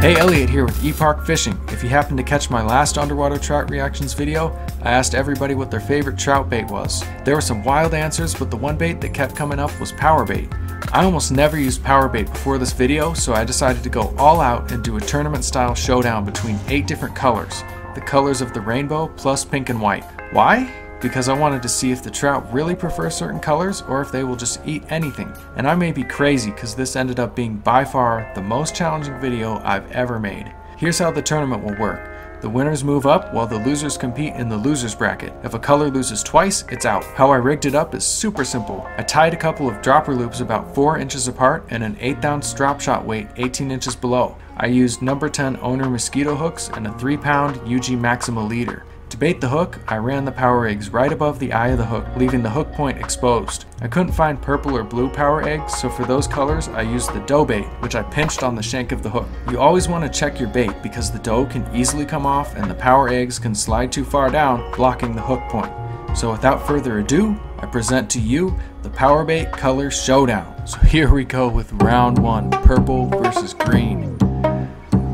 Hey, Elliot here with ePark Fishing. If you happened to catch my last underwater trout reactions video, I asked everybody what their favorite trout bait was. There were some wild answers, but the one bait that kept coming up was Powerbait. I almost never used Powerbait before this video, so I decided to go all out and do a tournament style showdown between 8 different colors. The colors of the rainbow plus pink and white. Why? Because I wanted to see if the trout really prefer certain colors or if they will just eat anything. And I may be crazy because this ended up being by far the most challenging video I've ever made. Here's how the tournament will work. The winners move up while the losers compete in the losers bracket. If a color loses twice, it's out. How I rigged it up is super simple. I tied a couple of dropper loops about 4 inches apart and an 1/8 ounce drop shot weight 18 inches below. I used number 10 owner mosquito hooks and a 3-pound UG Maxima leader. To bait the hook, I ran the power eggs right above the eye of the hook, leaving the hook point exposed. I couldn't find purple or blue power eggs, so for those colors I used the dough bait, which I pinched on the shank of the hook. You always want to check your bait because the dough can easily come off and the power eggs can slide too far down, blocking the hook point. So without further ado, I present to you the Powerbait Color Showdown. So here we go with round 1, purple versus green.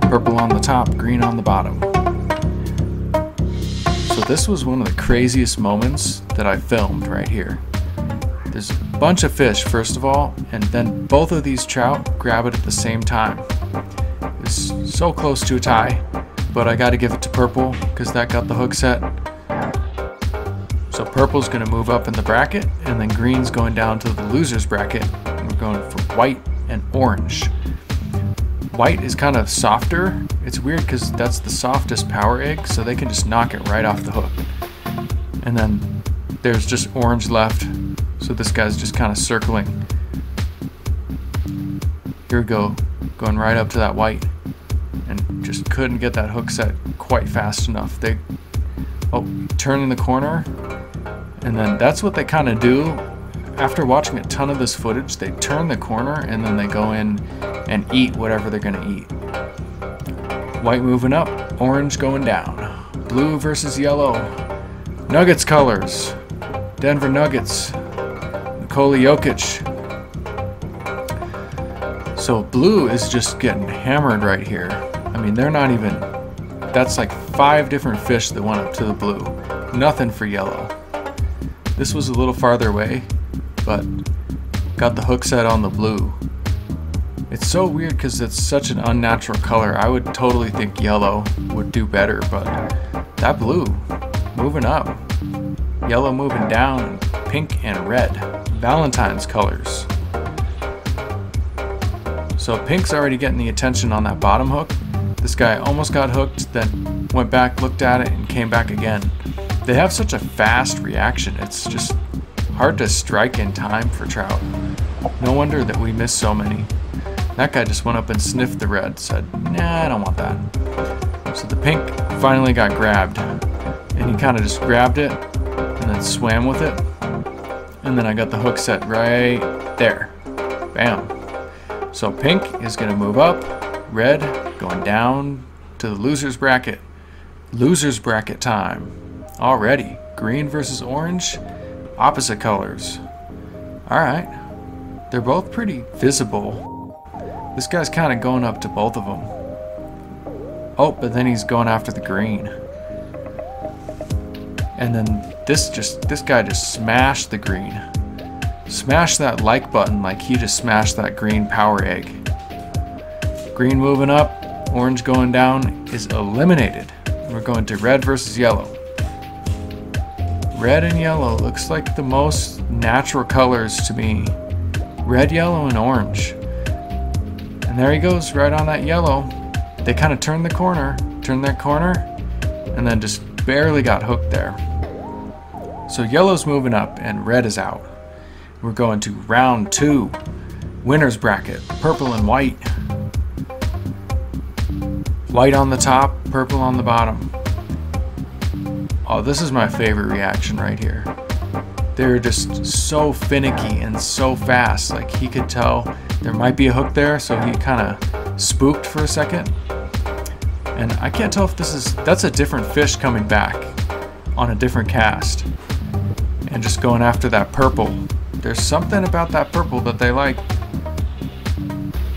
Purple on the top, green on the bottom. So this was one of the craziest moments that I filmed right here. There's a bunch of fish first of all, and then both of these trout grab it at the same time. It's so close to a tie, but I gotta give it to purple because that got the hook set. So purple's gonna move up in the bracket, and then green's going down to the losers bracket, and we're going for white and orange. White is kind of softer. It's weird because that's the softest power egg, so they can just knock it right off the hook. And then there's just orange left, so this guy's just kind of circling. Here we go, going right up to that white, and just couldn't get that hook set quite fast enough. Turning the corner, and then that's what they kind of do. After watching a ton of this footage, they turn the corner and then they go in and eat whatever they're gonna eat. White moving up, orange going down. Blue versus yellow. Nuggets colors. Denver Nuggets. Nikola Jokic. So blue is just getting hammered right here. I mean, they're not even, that's like 5 different fish that went up to the blue. Nothing for yellow. This was a little farther away, but got the hook set on the blue. It's so weird because it's such an unnatural color. I would totally think yellow would do better, but that blue moving up, yellow moving down, pink and red, Valentine's colors. So pink's already getting the attention on that bottom hook. This guy almost got hooked, then went back, looked at it, and came back again. They have such a fast reaction. It's just hard to strike in time for trout. No wonder that we miss so many. That guy just went up and sniffed the red, said, nah, I don't want that. So the pink finally got grabbed, and he kind of just grabbed it and then swam with it. And then I got the hook set right there. Bam. So pink is gonna move up, red going down to the loser's bracket. Loser's bracket time. Already. Green versus orange. Opposite colors. Alright. They're both pretty visible. This guy's kind of going up to both of them. Oh, but then he's going after the green. And then this guy just smashed the green. Smashed that like button like he just smashed that green power egg. Green moving up, orange going down is eliminated. We're going to red versus yellow. Red and yellow looks like the most natural colors to me. Red, yellow, and orange. And there he goes, right on that yellow. They kind of turned their corner, and then just barely got hooked there. So yellow's moving up and red is out. We're going to round 2, winner's bracket, purple and white. White on the top, purple on the bottom. Oh, this is my favorite reaction right here. They're just so finicky and so fast. Like he could tell there might be a hook there, so he kind of spooked for a second. And I can't tell if that's a different fish coming back on a different cast. And just going after that purple. There's something about that purple that they like.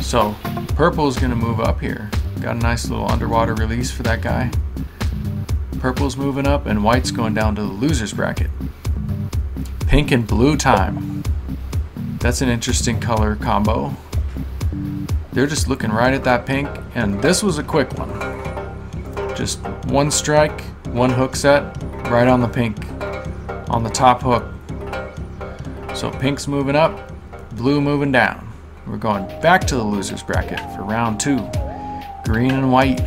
So purple is gonna move up here. Got a nice little underwater release for that guy. Purple's moving up and white's going down to the loser's bracket. Pink and blue time. That's an interesting color combo. They're just looking right at that pink, and this was a quick one. Just one strike, one hook set, right on the pink, on the top hook. So pink's moving up, blue moving down. We're going back to the loser's bracket for round 2. Green and white.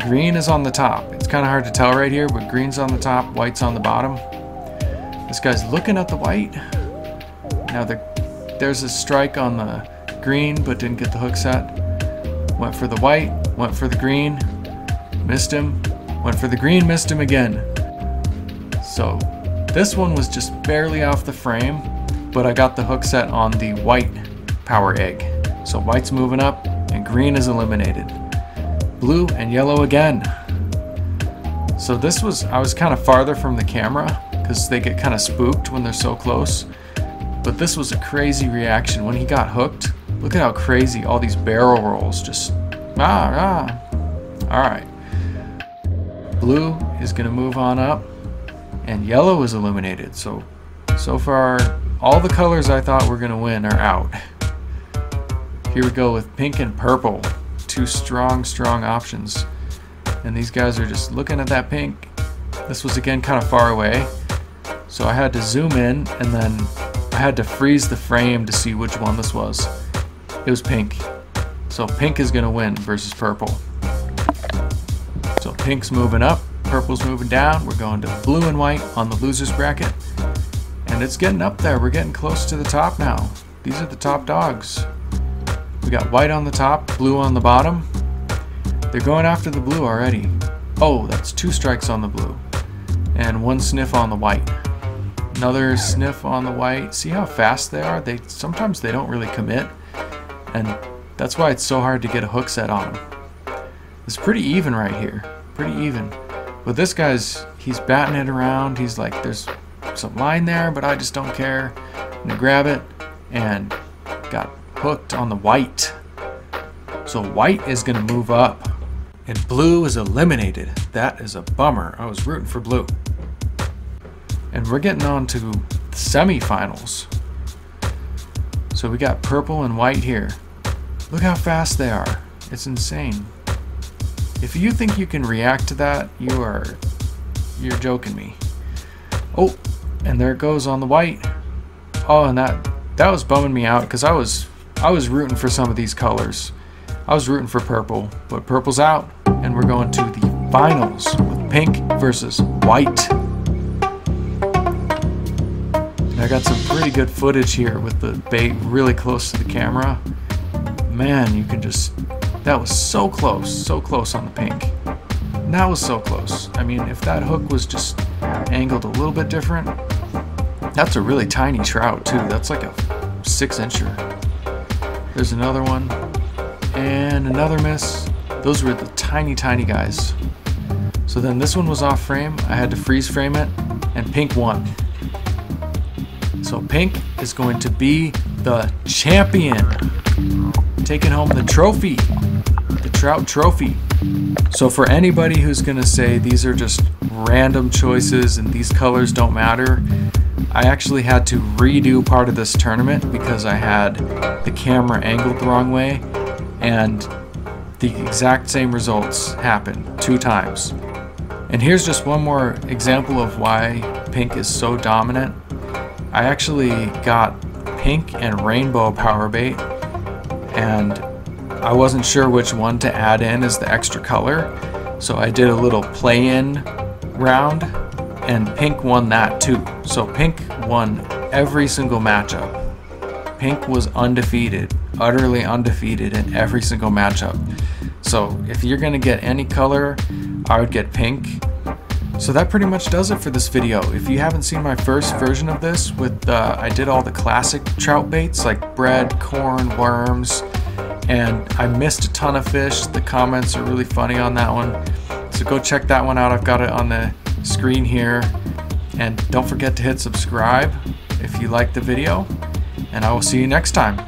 Green is on the top. It's kind of hard to tell right here, but green's on the top, white's on the bottom. This guy's looking at the white. Now there's a strike on the green, but didn't get the hook set. Went for the white, went for the green, missed him. Went for the green, missed him again. So this one was just barely off the frame, but I got the hook set on the white power egg. So white's moving up and green is eliminated. Blue and yellow again. So this was, I was kind of farther from the camera because they get kind of spooked when they're so close. But this was a crazy reaction. When he got hooked, look at how crazy all these barrel rolls just, All right. Blue is gonna move on up and yellow is eliminated. So far, all the colors I thought were gonna win are out. Here we go with pink and purple. 2 strong options. And these guys are just looking at that pink. This was again kind of far away. So I had to zoom in and then I had to freeze the frame to see which one this was. It was pink. So pink is gonna win versus purple. So pink's moving up, purple's moving down. We're going to blue and white on the loser's bracket. And it's getting up there. We're getting close to the top now. These are the top dogs. We got white on the top, blue on the bottom. They're going after the blue already. Oh, that's 2 strikes on the blue. And 1 sniff on the white. Another sniff on the white. See how fast they are? Sometimes they don't really commit. And that's why it's so hard to get a hook set on them. It's pretty even right here. Pretty even. But this guy's, he's batting it around. He's like, there's some line there, but I just don't care. I'm gonna grab it and got hooked on the white. So white is gonna move up and blue is eliminated. That is a bummer. I was rooting for blue. And we're getting on to the semifinals. So we got purple and white here. Look how fast they are. It's insane. If you think you can react to that, you're joking me. Oh, and there it goes on the white. Oh, and that was bumming me out because I was rooting for some of these colors. I was rooting for purple, but purple's out, and we're going to the finals with pink versus white. And I got some pretty good footage here with the bait really close to the camera. Man, you can just, that was so close on the pink. And that was so close. I mean, if that hook was just angled a little bit different, that's a really tiny trout too. That's like a 6-incher. There's another one. And another miss. Those were the tiny guys. So then this one was off frame. I had to freeze frame it, and pink won. So pink is going to be the champion, taking home the trophy, the Trout trophy. So for anybody who's gonna say these are just random choices and these colors don't matter, I actually had to redo part of this tournament because I had the camera angled the wrong way, and the exact same results happened 2 times. And here's just one more example of why pink is so dominant. I actually got pink and rainbow power bait, and I wasn't sure which one to add in as the extra color, so I did a little play-in round, and pink won that too. So pink won every single matchup. Pink was undefeated, utterly undefeated in every single matchup. So if you're gonna get any color, I would get pink. So that pretty much does it for this video. If you haven't seen my first version of this, I did all the classic trout baits like bread, corn, worms, and I missed a ton of fish. The comments are really funny on that one. So go check that one out. I've got it on the screen here. And don't forget to hit subscribe if you liked the video. And I will see you next time.